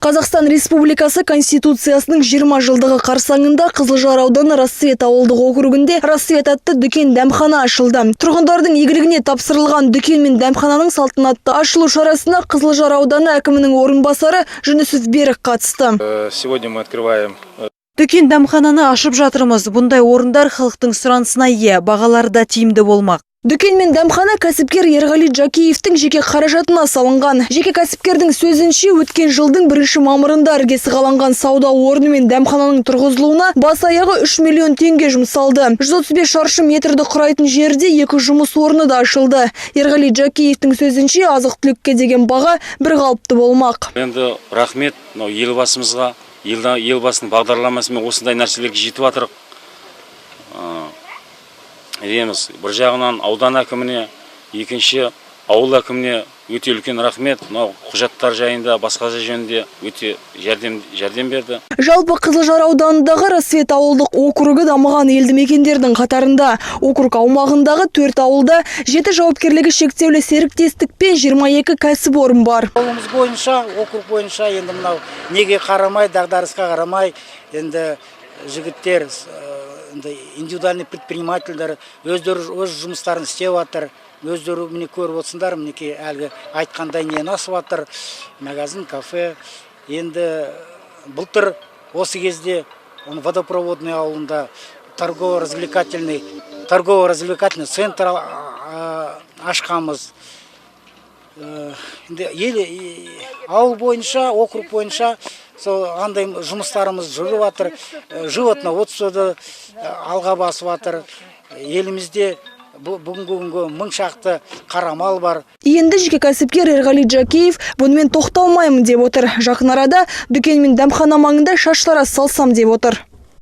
Қазақстан Республикасы Конституциясының 20 жылдығы қарсаңында Қызылжар ауданы Рассвет ауылдық округінде Рассвет атты дүкен дәмхана ашылды. Тұрғындардың игілігіне тапсырылған дүкен мен дәмхананың салтанатты ашылу шарасына Қызылжар ауданы әкімінің орынбасары Жүнісов Берік қатысты. Сегодня мы открываем Дүкен дәмхананы ашып жатырмыз. Бұндай орындар халықтың сұранысына ие, бағалары да тиімді болмақ. Дүкен мен дәмхана кәсіпкер Ерғали Жакиевтің жеке қаражатына салынған. Жеке кәсіпкердің сөзінше өткен жылдың 1 мамырында іргесі қаланған сауда орны мен дәмхананың тұрғызылуына бас аяғы 3 миллион теңге жұмсалды. 135 шаршы метрді құрайтын жерде 2 жұмыс орны да ашылды. Ерғали Жакиевтің сөзінше азық-түлікке деген баға бір қалыпты болмақ. Енді рахмет елбасымызға, елбасының бағдарламасымен осындай нәрселерге жетіп жатырық. Дейміз, бір жағынан аудан әкіміне, екінші ауыл әкіміне өте үлкен рахмет. Құжаттар жайында, басқа жөнінде өте жәрдем берді. Жалпы Қызылжар ауданындағы Рассвет ауылдық округі дамыған елді мекендердің қатарында. Округ аумағындағы 4 ауылда 7 жауапкерлігі шектеулі серіктестік пен 22 кәсіпорын бар. Ауылымыз бойынша, округ бойынша енді мынау неге қарамай, дағдарысқа қарамай, енді жігіттер, индивидуальный предпринимательдер өздері өз жұмыстарын істеп жатыр. Өздері міне көріп отырсыңдар, мінекей әлгі айтқандай не насып жатыр. Магазин, кафе. Енді былтыр осы кезде водопроводный ауылында торгово-развлекательный центр ашқанбыз. Ауыл бойынша, округ бойынша андай жұмыстарымыз жүріп жатыр. Животновод соды алға басып жатыр. Елімізде бүгінгі күнге 1000 шақты қара мал бар. Енді жеке кәсіпкер Ерғали Жакиев бұнымен тоқталмаймын деп отыр. Жақын арада дүкен мен дәмхана маңында шаштараз салсам деп отыр.